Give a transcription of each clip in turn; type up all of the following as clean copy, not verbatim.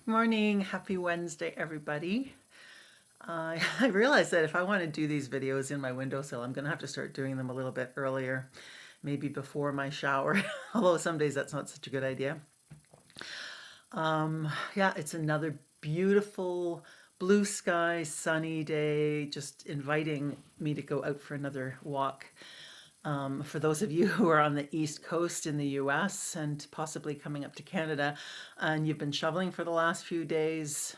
Morning, happy Wednesday, everybody. I realized that if I want to do these videos in my windowsill, I'm going to have to start doing them a little bit earlier, maybe before my shower, although some days that's not such a good idea. Yeah, it's another beautiful blue sky, sunny day, just inviting me to go out for another walk. For those of you who are on the East Coast in the US and possibly coming up to Canada, and you've been shoveling for the last few days,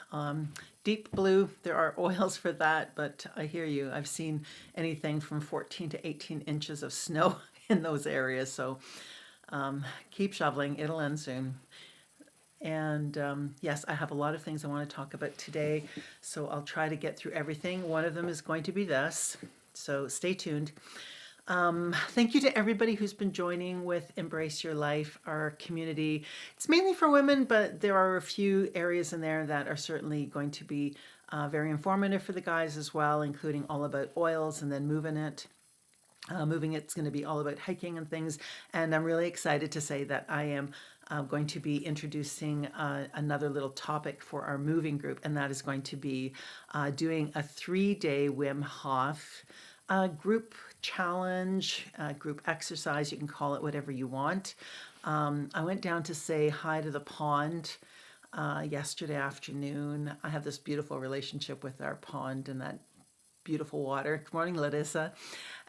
deep blue, there are oils for that, but I hear you. I've seen anything from 14 to 18 inches of snow in those areas, so keep shoveling, it'll end soon. And yes, I have a lot of things I want to talk about today, so I'll try to get through everything. One of them is going to be this, so stay tuned. Thank you to everybody who's been joining with Embrace Your Life, our community. It's mainly for women, but there are a few areas in there that are certainly going to be very informative for the guys as well, including all about oils and then moving it. Moving it's going to be all about hiking and things, and I'm really excited to say that I am going to be introducing another little topic for our moving group, and that is going to be doing a 3-day Wim Hof group challenge, group exercise. You can call it whatever you want. I went down to say hi to the pond yesterday afternoon. I have this beautiful relationship with our pond and that beautiful water. Good morning, Larissa.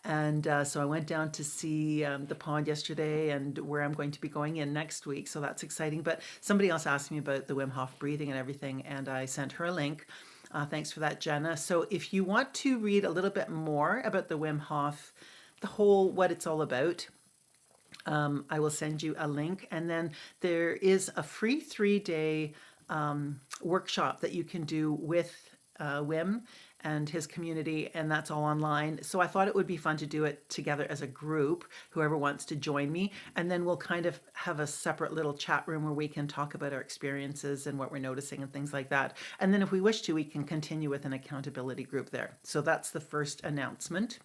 And so I went down to see the pond yesterday and where I'm going to be going in next week. So that's exciting. But somebody else asked me about the Wim Hof breathing and everything, and I sent her a link. Thanks for that, Jenna. So if you want to read a little bit more about the Wim Hof, what it's all about, I will send you a link. And then there is a free 3-day workshop that you can do with Wim and his community, and that's all online. So I thought it would be fun to do it together as a group, whoever wants to join me, and then we'll kind of have a separate little chat room where we can talk about our experiences and what we're noticing and things like that. And then if we wish to, we can continue with an accountability group there. So that's the first announcement.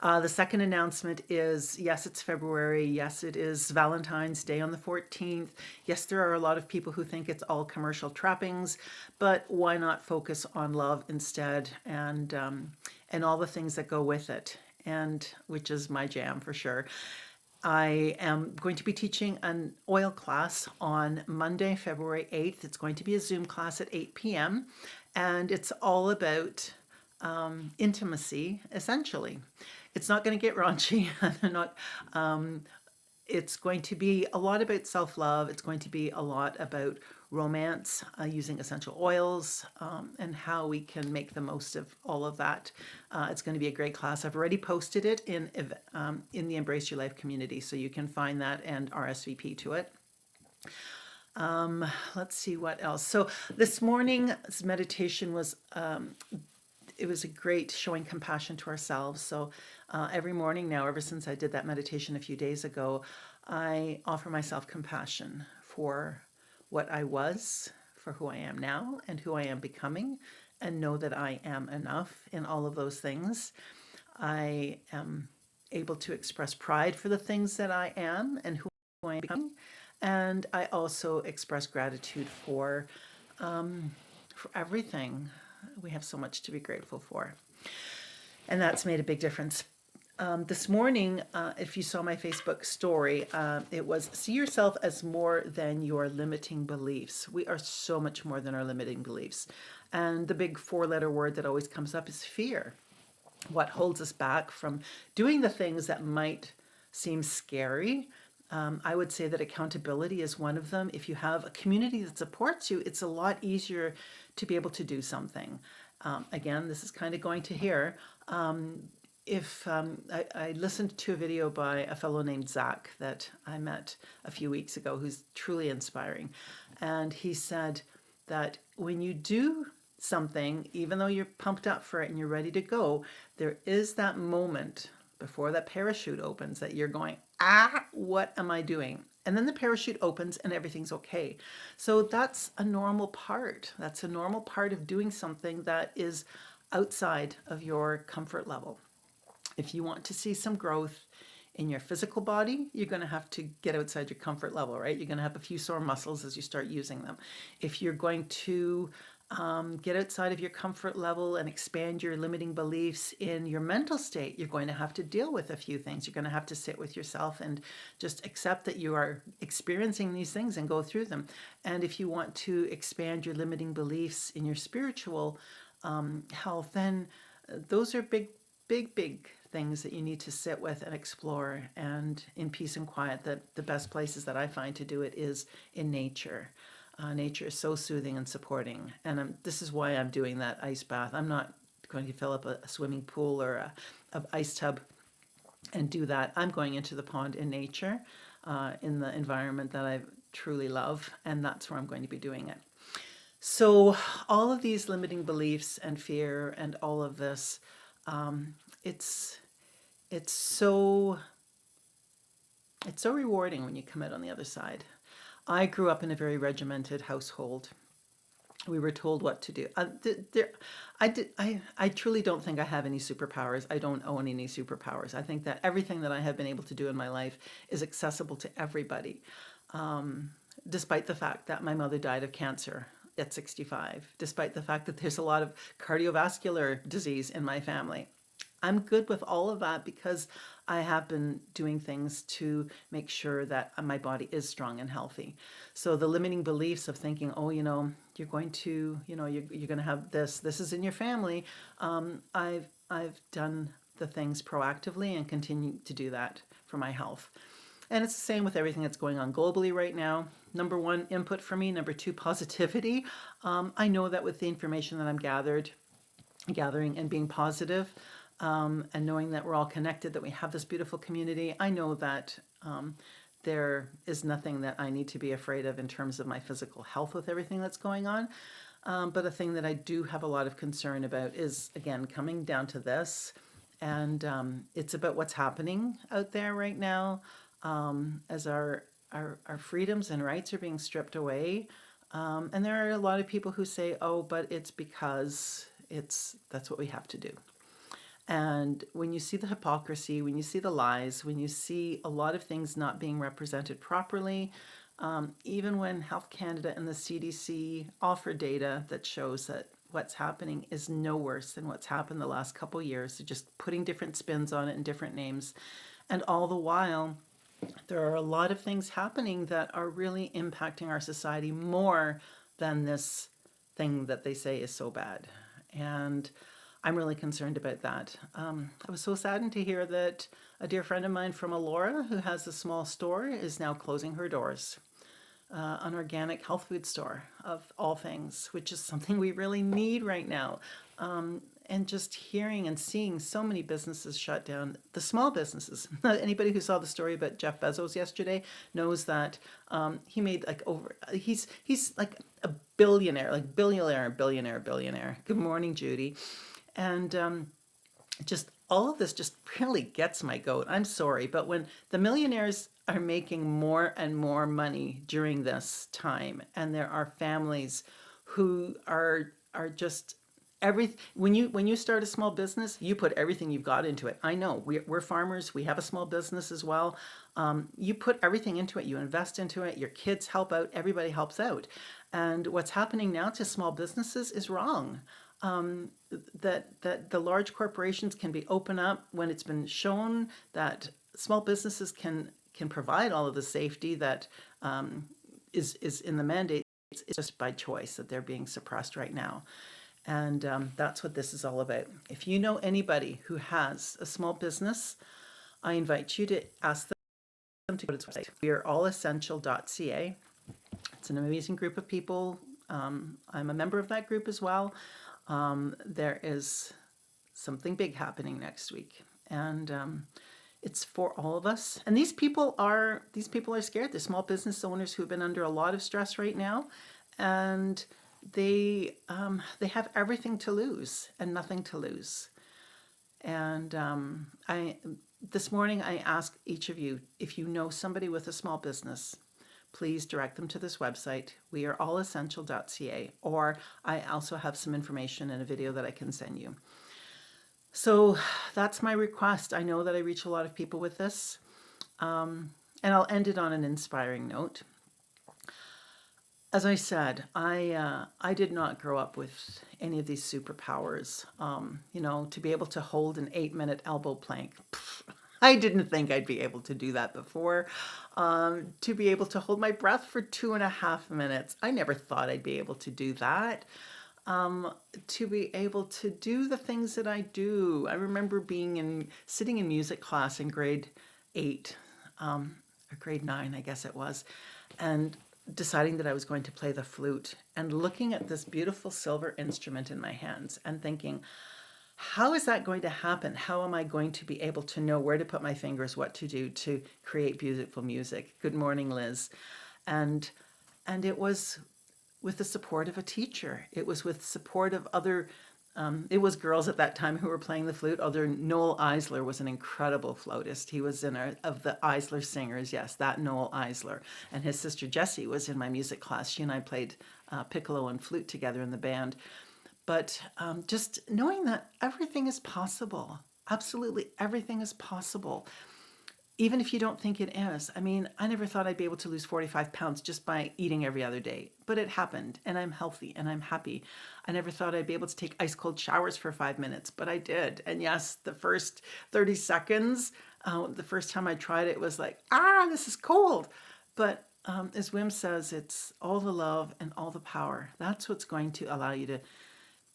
The second announcement is, yes, it's February. Yes, it is Valentine's Day on the 14th. Yes, there are a lot of people who think it's all commercial trappings, but why not focus on love instead, and all the things that go with it, and which is my jam for sure. I am going to be teaching an oil class on Monday, February 8th. It's going to be a Zoom class at 8 p.m. and it's all about intimacy, essentially. It's not going to get raunchy. It's going to be a lot about self-love. It's going to be a lot about romance, using essential oils, and how we can make the most of all of that. It's going to be a great class. I've already posted it in the Embrace Your Life community, so you can find that and RSVP to it. Let's see what else. So this morning's meditation was it was a great showing compassion to ourselves. So every morning now, ever since I did that meditation a few days ago, I offer myself compassion for what I was, for who I am now, and who I am becoming, and know that I am enough in all of those things. I am able to express pride for the things that I am and who I am becoming, and I also express gratitude for everything. We have so much to be grateful for. And that's made a big difference. This morning, if you saw my Facebook story, it was see yourself as more than your limiting beliefs. We are so much more than our limiting beliefs. And the big 4-letter word that always comes up is fear. What holds us back from doing the things that might seem scary? I would say that accountability is one of them. If you have a community that supports you, it's a lot easier to be able to do something. Again, this is kind of going to here. I listened to a video by a fellow named Zach that I met a few weeks ago, who's truly inspiring. And he said that when you do something, even though you're pumped up for it and you're ready to go, there is that moment before that parachute opens that you're going, what am I doing? And then the parachute opens and everything's okay. So that's a normal part. That's a normal part of doing something that is outside of your comfort level. If you want to see some growth, in your physical body, you're going to have to get outside your comfort level, right? You're going to have a few sore muscles as you start using them. If you're going to get outside of your comfort level and expand your limiting beliefs in your mental state, you're going to have to deal with a few things. You're going to have to sit with yourself and just accept that you are experiencing these things and go through them. And if you want to expand your limiting beliefs in your spiritual health, then those are big things that you need to sit with and explore, and in peace and quiet. The best places that I find to do it is in nature. Nature is so soothing and supporting, and this is why I'm doing that ice bath. I'm not going to fill up a swimming pool or a ice tub and do that. I'm going into the pond in nature, in the environment that I truly love, and that's where I'm going to be doing it. So all of these limiting beliefs and fear and all of this, it's so rewarding when you come out on the other side. I grew up in a very regimented household. We were told what to do. I truly don't think I have any superpowers. I don't own any superpowers. I think that everything that I have been able to do in my life is accessible to everybody, despite the fact that my mother died of cancer at 65, despite the fact that there's a lot of cardiovascular disease in my family. I'm good with all of that because I have been doing things to make sure that my body is strong and healthy. So the limiting beliefs of thinking, oh, you're going to, you're going to have this is in your family. I've done the things proactively and continue to do that for my health. And it's the same with everything that's going on globally right now. Number one, input for me. Number two, positivity. I know that with the information that I'm gathering and being positive, and knowing that we're all connected, that we have this beautiful community, I know that there is nothing that I need to be afraid of in terms of my physical health with everything that's going on. But a thing that I do have a lot of concern about is, again, coming down to this, and it's about what's happening out there right now, as our freedoms and rights are being stripped away. And there are a lot of people who say, oh, but it's because that's what we have to do. And when you see the hypocrisy, when you see the lies, when you see a lot of things not being represented properly, even when Health Canada and the CDC offer data that shows that what's happening is no worse than what's happened the last couple of years, they're just putting different spins on it and different names. And all the while, there are a lot of things happening that are really impacting our society more than this thing that they say is so bad. And I'm really concerned about that. I was so saddened to hear that a dear friend of mine from Elora, who has a small store, is now closing her doors. An organic health food store, of all things, which is something we really need right now. And just hearing and seeing so many businesses shut down, the small businesses. Anybody who saw the story about Jeff Bezos yesterday knows that he made he's like a billionaire. Good morning, Judy. And just all of this just really gets my goat. I'm sorry, but when the millionaires are making more and more money during this time, and there are families who are just when you start a small business, you put everything you've got into it. I know we're farmers. We have a small business as well. You put everything into it. You invest into it. Your kids help out. Everybody helps out. And what's happening now to small businesses is wrong. That the large corporations can be open up when it's been shown that small businesses can provide all of the safety that is in the mandate. It's just by choice that they're being suppressed right now. And that's what this is all about. If you know anybody who has a small business, I invite you to ask them to go to the website. We are allessential.ca. It's an amazing group of people. I'm a member of that group as well. There is something big happening next week, and it's for all of us. And these people are scared. They're small business owners who have been under a lot of stress right now, and they have everything to lose and nothing to lose. And this morning I asked each of you, if you know somebody with a small business, please direct them to this website. We are allessential.ca, or I also have some information in a video that I can send you. So that's my request. I know that I reach a lot of people with this. And I'll end it on an inspiring note. As I said, I did not grow up with any of these superpowers. To be able to hold an 8-minute elbow plank, I didn't think I'd be able to do that before. To be able to hold my breath for 2.5 minutes, I never thought I'd be able to do that. To be able to do the things that I do. I remember sitting in music class in grade 8, or grade 9, I guess it was, and deciding that I was going to play the flute and looking at this beautiful silver instrument in my hands and thinking, how is that going to happen? How am I going to be able to know where to put my fingers, what to do to create beautiful music? Good morning, Liz. And it was with the support of a teacher. It was with support of other it was girls at that time who were playing the flute. Although Noel Eisler was an incredible flautist. He was of the Eisler Singers, yes, that Noel Eisler. And his sister Jessie was in my music class. She and I played piccolo and flute together in the band. But just knowing that everything is possible, absolutely everything is possible, even if you don't think it is. I mean, I never thought I'd be able to lose 45 pounds just by eating every other day, but it happened, and I'm healthy and I'm happy. I never thought I'd be able to take ice cold showers for 5 minutes, but I did. And yes, the first 30 seconds, the first time I tried it, it was like, this is cold. But as Wim says, it's all the love and all the power. That's what's going to allow you to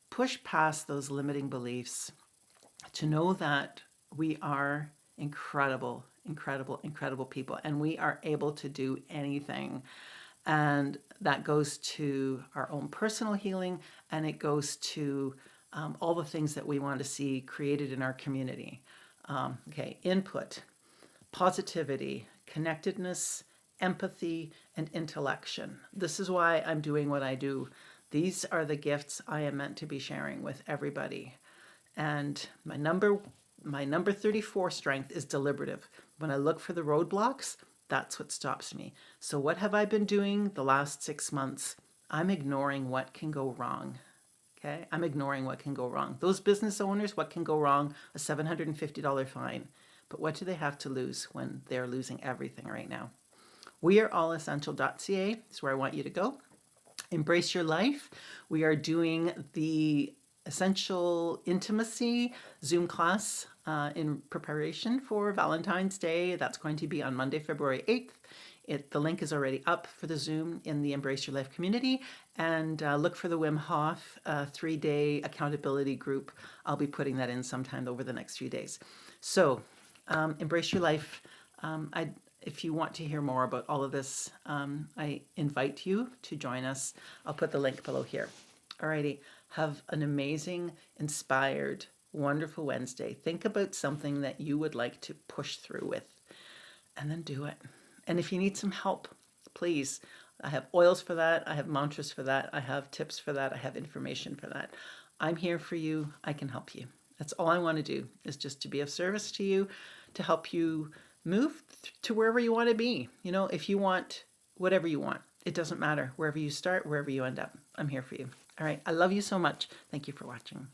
push past those limiting beliefs, to know that we are incredible, incredible, incredible people, and we are able to do anything. And that goes to our own personal healing, and it goes to all the things that we want to see created in our community. Input, positivity, connectedness, empathy, and intellection. This is why I'm doing what I do. These are the gifts I am meant to be sharing with everybody. And my number 34 strength is deliberative. When I look for the roadblocks, that's what stops me. So what have I been doing the last 6 months? I'm ignoring what can go wrong. Okay? I'm ignoring what can go wrong. Those business owners, what can go wrong? A $750 fine. But what do they have to lose when they're losing everything right now? weareallessential.ca is where I want you to go. Embrace your life. We are doing the Essential Intimacy Zoom class in preparation for Valentine's Day. That's going to be on Monday, February 8th. The link is already up for the Zoom in the Embrace Your Life community. And look for the Wim Hof 3-day accountability group. I'll be putting that in sometime over the next few days. So Embrace Your Life. If you want to hear more about all of this, I invite you to join us. I'll put the link below here. Alrighty, have an amazing, inspired, wonderful Wednesday. Think about something that you would like to push through with, and then do it. And if you need some help, please, I have oils for that. I have mantras for that. I have tips for that. I have information for that. I'm here for you. I can help you. That's all I want to do, is just to be of service to you, to help you move to wherever you want to be. If you want whatever you want, it doesn't matter. Wherever you start, wherever you end up, I'm here for you. All right. I love you so much. Thank you for watching.